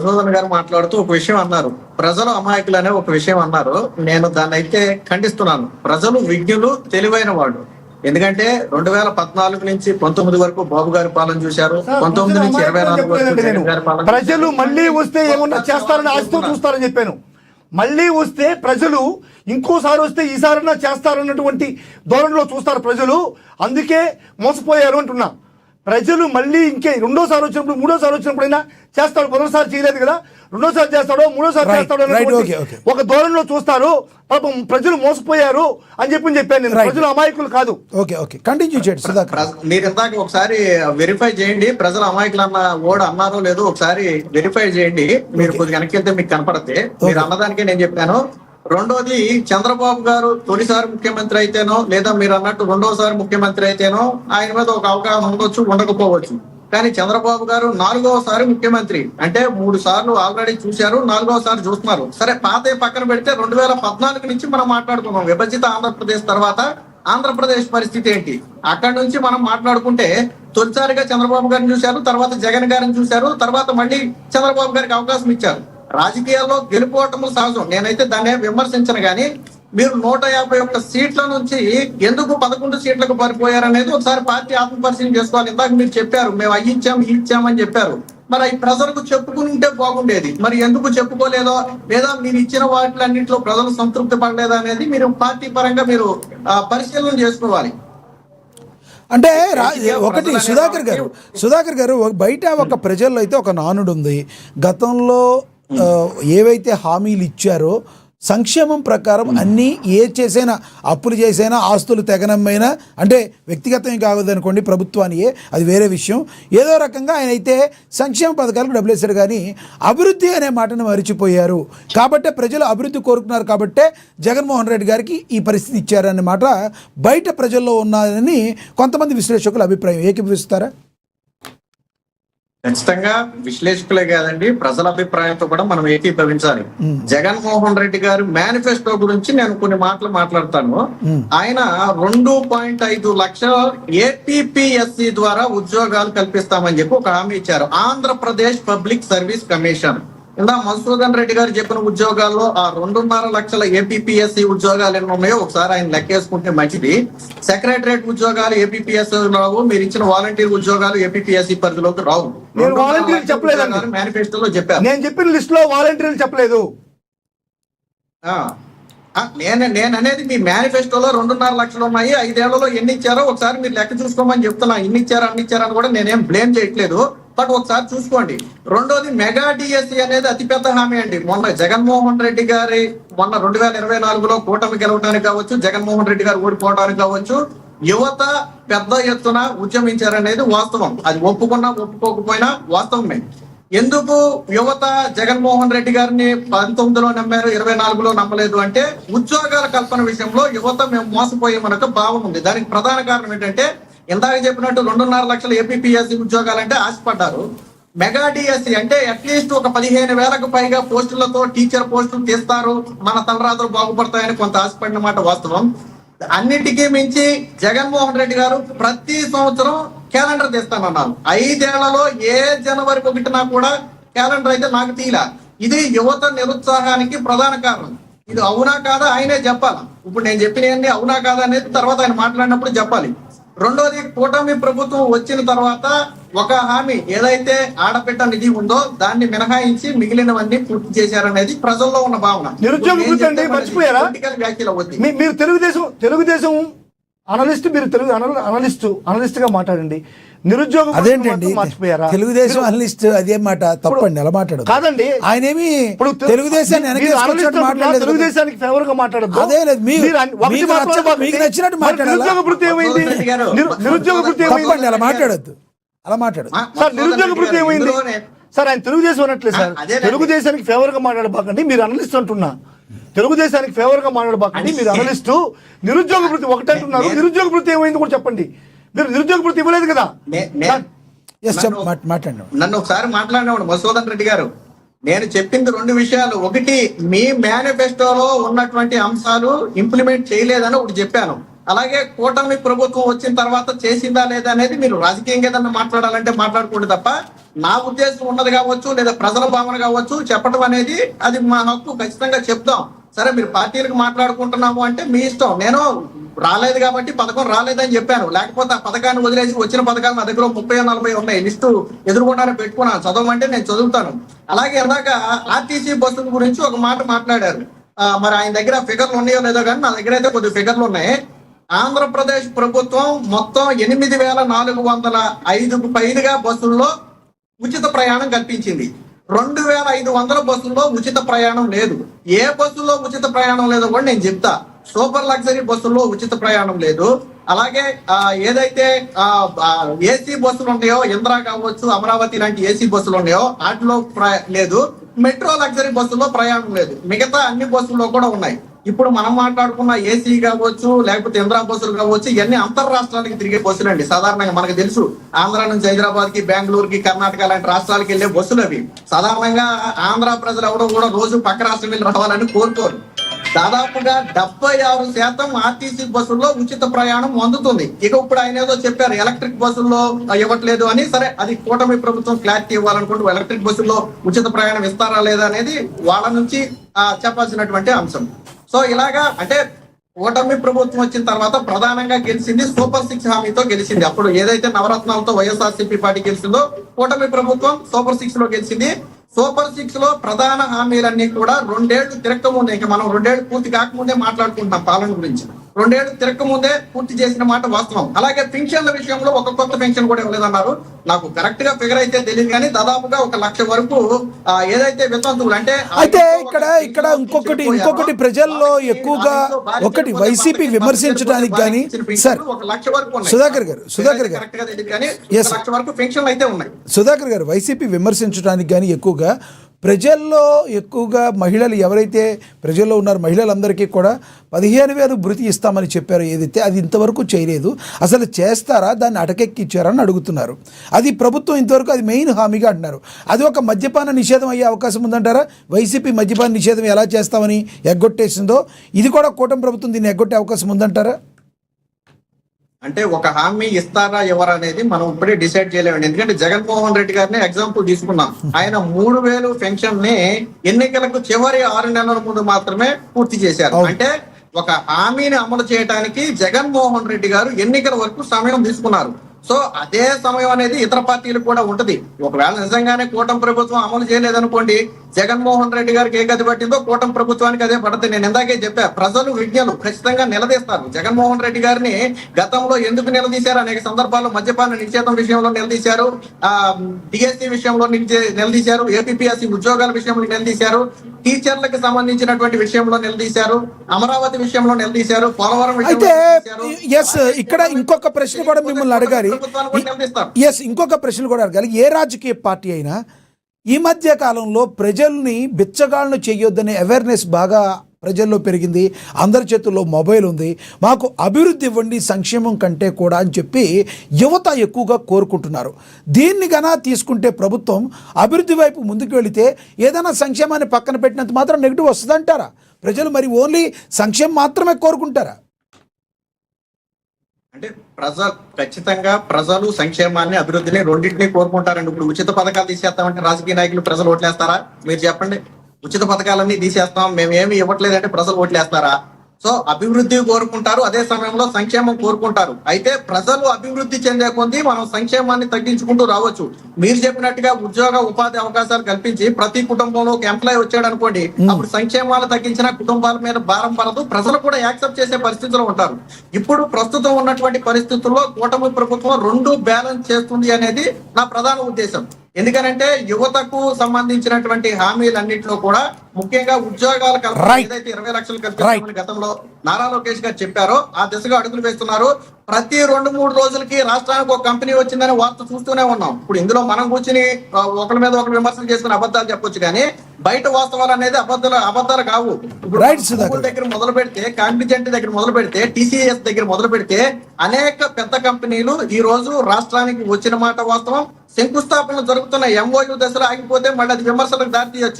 మధుసూదన్ గారు మాట్లాడుతూ ఒక విషయం అన్నారు, ప్రజలు అమాయకులు అనే ఒక విషయం అన్నారు. నేను దాన్ని అయితే ఖండిస్తున్నాను. ప్రజలు విజ్ఞులు, తెలివైన వాళ్ళు. ఎందుకంటే 2014 నుంచి 19 వరకు బాబు గారి పాలన చూశారు, 19 నుంచి 24 వరకు జగన్ గారి పాలన. ప్రజలు మళ్ళీ వస్తే ఏమన్నా చేస్తారని ఆశతో చూస్తారని చెప్పాను. మళ్ళీ వస్తే ప్రజలు ఇంకోసారి వస్తే ఈసారైనా చేస్తారన్నటువంటి ధోరణిలో చూస్తారు ప్రజలు. అందుకే మోసపోయారు అంటున్నా. ప్రజలు మళ్ళీ ఇంకే రెండోసారి వచ్చినప్పుడు, మూడోసారి వచ్చినప్పుడైనా చేస్తాడు. మొదటిసారి చేయలేదు కదా, రెండోసారి చేస్తాడో మూడోసారి చేస్తాడో ఒక ధోరణిలో చూస్తారు. పాపం ప్రజలు మోసపోయారు అని చెప్పాను నేను. ప్రజలు అమాయకులు కాదు. కంటిన్యూ చేయండి సుధాకర్. మీరు ఇందాక ఒకసారి వెరిఫై చేయండి, ప్రజలు అమాయకులు అన్న ఓడ అన్నారో లేదో ఒకసారి వెరిఫై చేయండి. మీరు కొద్దిగా వెనక్కి వెళ్తే మీకు కనపడితే మీరు అన్నదానికే నేను చెప్పాను. రెండోది, చంద్రబాబు గారు తొలిసారి ముఖ్యమంత్రి అయితేనో, లేదా మీరు అన్నట్టు రెండోసారి ముఖ్యమంత్రి అయితేనో ఆయన మీద ఒక అవగాహన ఉండొచ్చు, ఉండకపోవచ్చు. కానీ చంద్రబాబు గారు 4వసారి ముఖ్యమంత్రి, అంటే 3 సార్లు ఆల్రెడీ చూశారు, 4వసారి చూస్తున్నారు. సరే, పాత పక్కన పెడితే 2014 నుంచి మనం మాట్లాడుకున్నాం. విభజిత ఆంధ్రప్రదేశ్ తర్వాత ఆంధ్రప్రదేశ్ పరిస్థితి ఏంటి, అక్కడి నుంచి మనం మాట్లాడుకుంటే తొలిసారిగా చంద్రబాబు గారిని చూశారు, తర్వాత జగన్ గారిని చూశారు, తర్వాత మళ్ళీ చంద్రబాబు గారికి అవకాశం ఇచ్చారు. రాజకీయాల్లో గెలుపోవటము సహజం, నేనైతే దాన్ని విమర్శించను. కానీ మీరు 151 సీట్ల నుంచి ఎందుకు 11 సీట్లకు పడిపోయారనేది ఒకసారి పార్టీ ఆత్మపరిశీలన చేసుకోవాలి. ఇందాక మీరు చెప్పారు, మేము అవి ఇచ్చామని చెప్పారు. మరి అవి ప్రజలకు చెప్పుకుంటే బాగుండేది. మరి ఎందుకు చెప్పుకోలేదో, లేదా మీరు ఇచ్చిన వాటిలన్నింటిలో ప్రజలు సంతృప్తి పడలేదా అనేది మీరు పార్టీ పరంగా మీరు పరిశీలన చేసుకోవాలి. అంటే ఒకటి సుధాకర్ గారు బయట ఒక ప్రజల్లో అయితే ఒక నానుడు ఉంది. గతంలో ఏవైతే హామీలు ఇచ్చారో సంక్షేమం ప్రకారం అన్నీ చేసైనా, అప్పులు చేసైనా, ఆస్తులు తెగనమైనా, అంటే వ్యక్తిగతం కావద్దనుకోండి, ప్రభుత్వానియే, అది వేరే విషయం. ఏదో రకంగా ఆయన అయితే సంక్షేమ పథకాలకు డబ్బులు వేశారు. కానీ అభివృద్ధి అనే మాటను మరిచిపోయారు. కాబట్టే ప్రజలు అభివృద్ధి కోరుకున్నారు. కాబట్టే జగన్మోహన్ రెడ్డి గారికి ఈ పరిస్థితి ఇచ్చారనే మాట బయట ప్రజల్లో ఉన్నదని కొంతమంది విశ్లేషకుల అభిప్రాయం. ఏకీభవిస్తారా? ఖచ్చితంగా విశ్లేషకులే కాదండి, ప్రజల అభిప్రాయంతో కూడా మనం ఏకీభవించాలి. జగన్మోహన్ రెడ్డి గారు మేనిఫెస్టో గురించి నేను కొన్ని మాటలు మాట్లాడతాను. ఆయన 2.5 లక్షల ఏపీపీఎస్సీ ద్వారా ఉద్యోగాలు కల్పిస్తామని చెప్పి ఒక హామీ ఇచ్చారు. ఆంధ్రప్రదేశ్ పబ్లిక్ సర్వీస్ కమిషన్ ఇందా మధుసూదన్ రెడ్డి గారు చెప్పిన ఉద్యోగాల్లో ఆ 2.5 లక్షల ఏపీపీఎస్సీ ఉద్యోగాలు ఎన్ని ఉన్నాయో ఒకసారి ఆయన లెక్కేసుకుంటే మంచిది. సెక్రటరేట్ ఉద్యోగాలు ఏపీపీఎస్సీ రావు, మీరు ఇచ్చిన వాలంటీర్ ఉద్యోగాలు ఏపీపీఎస్సీ పరిధిలోకి రావు. మేనిఫెస్టోలో చెప్పారు. నేను చెప్పిన లిస్ట్ లో వాలంటీర్లు చెప్పలేదు. నేను అనేది మీ మేనిఫెస్టోలో 2.5 లక్షలు ఉన్నాయి, 5 ఏళ్లలో ఎన్ని ఇచ్చారో ఒకసారి మీరు లెక్క చూసుకోమని చెప్తున్నా. ఇన్ని ఇచ్చారా అన్ని ఇచ్చారని కూడా నేనేం బ్లేమ్ చేయట్లేదు, బట్ ఒకసారి చూసుకోండి. రెండోది, మెగా డిఎస్సి అనేది అతిపెద్ద హామీ అండి. మొన్న జగన్మోహన్ రెడ్డి గారి 2024లో కూటమి గెలవడానికి కావచ్చు, జగన్మోహన్ రెడ్డి గారు ఓడిపోవడానికి కావచ్చు, యువత పెద్ద ఎత్తున ఉద్యమించారనేది వాస్తవం. అది ఒప్పుకున్నా ఒప్పుకోకపోయినా వాస్తవమే. ఎందుకు యువత జగన్మోహన్ రెడ్డి గారిని 19లో నమ్మారు, 24లో నమ్మలేదు అంటే ఉద్యోగాల కల్పన విషయంలో యువత మేము మోసపోయామనక భావన ఉంది. దానికి ప్రధాన కారణం ఏంటంటే ఇందాక చెప్పినట్టు 2.5 లక్షల ఏపీపీఎస్సీ ఉద్యోగాలంటే ఆశపడ్డారు. మెగా డిఎస్సి అంటే అట్లీస్ట్ ఒక 15,000కు పైగా పోస్టులతో టీచర్ పోస్టులు తీస్తారు, మన తలరాతలు బాగుపడతాయని కొంత ఆశపడిన మాట వాస్తవం. అన్నిటికీ మించి జగన్మోహన్ రెడ్డి గారు ప్రతి సంవత్సరం క్యాలెండర్ తీస్తానన్నారు. 5 ఏళ్లలో ఏ జనవరి 1న కూడా క్యాలెండర్ అయితే నాకు తీలా. ఇది యువత నిరుత్సాహానికి ప్రధాన కారణం. ఇది అవునా కాదా ఆయనే చెప్పాలి. ఇప్పుడు నేను చెప్పినవన్నీ అవునా కాదా అనేది తర్వాత ఆయన మాట్లాడినప్పుడు చెప్పాలి. రెండోది, కూటమి ప్రభుత్వం వచ్చిన తర్వాత ఒక హామీ ఏదైతే ఆడపిట్ట నిధి ఉందో దాన్ని మినహాయించి మిగిలినవన్నీ పూర్తి చేశారనేది ప్రజల్లో ఉన్న భావన. నిరుద్యోగ వృత్తి అంటే మర్చిపోయారా? మీరు తెలుగుదేశం అనలిస్ట్, మీరు అనలిస్ట్ గా మాట్లాడండి. నిరుద్యోగ అదేంటండి మర్చిపోయారా? తెలుగుదేశం అనలిస్ట్ అదే మాట తప్పండి, ఎలా మాట్లాడు కాదండి. ఆయన ఏమి తెలుగుదేశానికి ఫేవర్ గా మాట్లాడదు. అదే లేదు, మీకు నచ్చినట్టు మాట్లాడాలి. నిరుద్యోగ వృత్తి ఏమైంది? నిరుద్యోగ వృత్తి ఏమైంది? అలా మాట్లాడద్దు, అలా మాట్లాడు సార్. నిరుద్యోగ వృత్తి ఏమైంది సార్? ఆయన తెలుగుదేశం అనట్లేదు సార్. తెలుగుదేశానికి ఫేవర్ గా మాట్లాడబాకండి, మీరు అనలిస్ట్ అంటున్నా. తెలుగుదేశానికి ఫేవర్ గా మాట్లాడబాకండి, మీరు అనలిస్టు. నిరుద్యోగ వృత్తి ఒకటి అంటున్నారు, నిరుద్యోగ వృత్తి ఏమైంది కూడా చెప్పండి. మీరు నిరుద్యోగ వృత్తి ఇవ్వలేదు కదా. నన్ను ఒకసారి మాట్లాడినవాడు మధుసూదన్ రెడ్డి గారు. నేను చెప్పింది 2 విషయాలు. ఒకటి, మీ మేనిఫెస్టోలో ఉన్నటువంటి అంశాలు ఇంప్లిమెంట్ చేయలేదని ఒకటి చెప్పాను. అలాగే కూటమి ప్రభుత్వం వచ్చిన తర్వాత చేసిందా లేదా అనేది మీరు రాజకీయంగా ఏదన్నా మాట్లాడాలంటే మాట్లాడుకోండి తప్ప, నా ఉద్దేశం ఉన్నది కావచ్చు లేదా ప్రజల భావన కావచ్చు చెప్పడం అనేది అది మా హక్కు, ఖచ్చితంగా చెప్తాం. సరే మీరు పార్టీలకు మాట్లాడుకుంటున్నాము అంటే మీ ఇష్టం. నేను రాలేదు కాబట్టి పథకం రాలేదని చెప్పాను, లేకపోతే ఆ పథకాన్ని వదిలేసి వచ్చిన పథకాలు నా దగ్గర 30-40 ఉన్నాయి, లిస్టు ఎదురుకుండానే పెట్టుకున్నాను. చదవమంటే నేను చదువుతాను. అలాగే ఇందాక ఆర్టీసీ బస్సుల గురించి ఒక మాట మాట్లాడారు. మరి ఆయన దగ్గర ఫిగర్లు ఉన్నాయో లేదో కానీ నా దగ్గర అయితే కొద్ది ఫిగర్లు ఉన్నాయి. ఆంధ్రప్రదేశ్ ప్రభుత్వం మొత్తం 8,405కు పైగా బస్సుల్లో ఉచిత ప్రయాణం కల్పించింది. 2,500 బస్సుల్లో ఉచిత ప్రయాణం లేదు. ఏ బస్సుల్లో ఉచిత ప్రయాణం లేదో కూడా నేను చెప్తా. సూపర్ లగ్జరీ బస్సుల్లో ఉచిత ప్రయాణం లేదు. అలాగే ఏదైతే ఏసీ బస్సులు ఉన్నాయో, ఇంద్రా కావచ్చు, అమరావతి లాంటి ఏసీ బస్సులు ఉన్నాయో వాటిలో లేదు. మెట్రో లగ్జరీ బస్సుల్లో ప్రయాణం లేదు. మిగతా అన్ని బస్సుల్లో కూడా ఉన్నాయి. ఇప్పుడు మనం మాట్లాడుకున్న ఏసీ కావచ్చు, లేకపోతే ఇంద్రా బస్సులు కావచ్చు, ఇవన్నీ అంతర్రాష్ట్రాలకి తిరిగే బస్సులు అండి. సాధారణంగా మనకు తెలుసు, ఆంధ్ర నుంచి హైదరాబాద్ కి, బెంగళూరుకి, కర్ణాటక లాంటి రాష్ట్రాలకు వెళ్లే బస్సులు అవి. సాధారణంగా ఆంధ్ర ప్రజలు ఎవరు కూడా రోజు పక్క రాష్ట్రం వెళ్ళి రావాలని కోరుకోరు. దాదాపుగా 76% ఆర్టీసీ బస్సుల్లో ఉచిత ప్రయాణం అందుతుంది. ఇక ఇప్పుడు ఆయన ఏదో చెప్పారు ఎలక్ట్రిక్ బస్సుల్లో ఇవ్వట్లేదు అని. సరే, అది కూటమి ప్రభుత్వం క్లారిటీ ఇవ్వాలనుకుంటూ ఎలక్ట్రిక్ బస్సుల్లో ఉచిత ప్రయాణం ఇస్తారా లేదా అనేది వాళ్ళ నుంచి చెప్పాల్సినటువంటి అంశం. సో ఇలాగా అంటే కూటమి ప్రభుత్వం వచ్చిన తర్వాత ప్రధానంగా గెలిచింది సూపర్ 6 హామీతో గెలిచింది. అప్పుడు ఏదైతే నవరత్నాలతో వైఎస్ఆర్సీపీ పార్టీ గెలిచిందో, కూటమి ప్రభుత్వం సూపర్ 6 లో గెలిచింది. సూపర్ 6 లో ప్రధాన హామీలన్నీ కూడా 2 ఏళ్లు తిరక్కముందే, ఇక మనం 2 ఏళ్లు పూర్తి కాకముందే మాట్లాడుకుంటున్నాం పాలన గురించి. 2 ఏళ్లు తిరక్కముందే పూర్తి చేసిన మాట వాస్తవం. అలాగే పెన్షన్ల విషయంలో ఒక కొత్త పెన్షన్ కూడా ఇవ్వలేదన్నారు. నాకు కరెక్ట్ గా ఫిగర్ అయితే తెలియదు కానీ దాదాపుగా 1,00,000 వరకు ఏదైతే వితంతువులు అంటే అయితే ఇక్కడ ఇంకొకటి ప్రజల్లో ఎక్కువగా ఒకటి వైసీపీ విమర్శించడానికి కానీ సార్ 1,00,000 వరకు సుధాకర్ గారు కరెక్ట్ గా తెలియదు కానీ 1,00,000 వరకు పెన్షన్లు అయితే ఉన్నాయి. సుధాకర్ గారు వైసీపీ విమర్శించడానికి కానీ ఎక్కువగా ప్రజల్లో ఎక్కువగా మహిళలు ఎవరైతే ప్రజల్లో ఉన్నారో మహిళలందరికీ కూడా 15,000 భృతి ఇస్తామని చెప్పారు. ఏదైతే అది ఇంతవరకు చేయలేదు. అసలు చేస్తారా, దాన్ని అటకెక్కిచ్చారని అడుగుతున్నారు. అది ప్రభుత్వం ఇంతవరకు అది మెయిన్ హామీగా అంటున్నారు. అది ఒక మద్యపాన నిషేధం అయ్యే అవకాశం ఉందంటారా? వైసీపీ మద్యపాన నిషేధం ఎలా చేస్తామని ఎగ్గొట్టేసిందో ఇది కూడా కూటమి ప్రభుత్వం దీన్ని ఎగ్గొట్టే అవకాశం ఉందంటారా? అంటే ఒక హామీ ఇస్తారా ఎవరు అనేది మనం ఇప్పుడే డిసైడ్ చేయలేమండి. ఎందుకంటే జగన్మోహన్ రెడ్డి గారిని ఎగ్జాంపుల్ తీసుకున్నాం. ఆయన 3,000 పెన్షన్ ని ఎన్నికలకు చివరి 6 నెలల ముందు మాత్రమే పూర్తి చేశారు. అంటే ఒక హామీని అమలు చేయడానికి జగన్మోహన్ రెడ్డి గారు ఎన్నికల వరకు సమయం తీసుకున్నారు. సో అదే సమయం అనేది ఇతర పార్టీలకు కూడా ఉంటది. ఒకవేళ నిజంగానే కూటమి ప్రభుత్వం అమలు చేయలేదనుకోండి, జగన్మోహన్ రెడ్డి గారికి ఏ గతి పట్టిందో కూటమి ప్రభుత్వానికి అదే పడుతుంది. నేను ఇందాకే చెప్పా, ప్రజలు విజ్ఞులు ఖచ్చితంగా నిలదీస్తారు. జగన్మోహన్ రెడ్డి గారిని గతంలో ఎందుకు నిలదీశారు? అనేక సందర్భాల్లో మద్యపాన నిషేధం విషయంలో నిలదీశారు, డిఎస్సి విషయంలో నిలదీశారు, ఏపీఎస్సి ఉద్యోగాల విషయంలో నిలదీశారు, టీచర్లకు సంబంధించినటువంటి విషయంలో నిలదీశారు, అమరావతి విషయంలో నిలదీశారు, పోలవరం అయితే ఇక్కడ ఇంకొక ప్రశ్న కూడా మిమ్మల్ని అడగాలి. ఇంకొక ప్రశ్న కూడా అడగాలి. ఏ రాజకీయ పార్టీ అయినా ఈ మధ్య కాలంలో ప్రజల్ని బిచ్చగాళ్ళను చేయొద్దనే అవేర్నెస్ బాగా ప్రజల్లో పెరిగింది. అందరి చేతుల్లో మొబైల్ ఉంది. మాకు అభివృద్ధి ఇవ్వండి సంక్షేమం కంటే కూడా అని చెప్పి యువత ఎక్కువగా కోరుకుంటున్నారు. దీన్ని గనా తీసుకుంటే ప్రభుత్వం అభివృద్ధి వైపు ముందుకు వెళితే ఏదైనా సంక్షేమాన్ని పక్కన పెట్టినంత మాత్రం నెగిటివ్ వస్తుందంటారా? ప్రజలు మరి ఓన్లీ సంక్షేమం మాత్రమే కోరుకుంటారా? అంటే ఖచ్చితంగా ప్రజలు సంక్షేమాన్ని, అభివృద్ధిని రెండింటినీ కోరుకుంటారండి. ఇప్పుడు ఉచిత పథకాలు తీసేస్తామంటే రాజకీయ నాయకులు ప్రజలు ఓట్లేస్తారా? మీరు చెప్పండి. ఉచిత పథకాలన్నీ తీసేస్తాం, మేము ఏమి ఇవ్వట్లేదంటే ప్రజలు ఓట్లేస్తారా? సో అభివృద్ధి కోరుకుంటారు, అదే సమయంలో సంక్షేమం కోరుకుంటారు. అయితే ప్రజలు అభివృద్ధి చెందే కొద్దీ మనం సంక్షేమాన్ని తగ్గించుకుంటూ రావచ్చు. మీరు చెప్పినట్టుగా ఉద్యోగ ఉపాధి అవకాశాలు కల్పించి ప్రతి కుటుంబంలో ఒక ఎంప్లాయ్ వచ్చాడు అనుకోండి, అప్పుడు సంక్షేమాలు తగ్గించిన కుటుంబాల మీద భారం పడదు, ప్రజలు కూడా యాక్సెప్ట్ చేసే పరిస్థితిలో ఉంటారు. ఇప్పుడు ప్రస్తుతం ఉన్నటువంటి పరిస్థితుల్లో కూటమి ప్రభుత్వం 2 బ్యాలెన్స్ చేస్తుంది అనేది నా ప్రధాన ఉద్దేశం. ఎందుకనంటే యువతకు సంబంధించినటువంటి హామీలన్నింటిలో కూడా ముఖ్యంగా ఉద్యోగాల కల్పన ఏదైతే 20 లక్షలు కల్పించామని గతంలో నారా లోకేష్ గారు చెప్పారో ఆ దిశగా అడుగులు వేస్తున్నారు. ప్రతి 2-3 రోజులకి రాష్ట్రానికి ఒక కంపెనీ వచ్చిందని వార్త చూస్తూనే ఉన్నాం. ఇప్పుడు ఇందులో మనం కూర్చుని ఒకరి మీద ఒకరు విమర్శలు చేసుకుని అబద్ధాలు చెప్పొచ్చు కానీ బయట వాస్తవాలు అనేది అబద్ధాలు కావు. ఇప్పుడు దగ్గర మొదలు పెడితే, కాంగ్నిజెంట్ దగ్గర మొదలు పెడితే, టీసీఎస్ దగ్గర మొదలు పెడితే అనేక పెద్ద కంపెనీలు ఈ రోజు రాష్ట్రానికి వచ్చిన మాట వాస్తవం. శంకుస్థాపనలు జరుగుతున్న MOU దశలో ఆగిపోతే మళ్ళీ అది విమర్శలకు దారి తీయొచ్చు.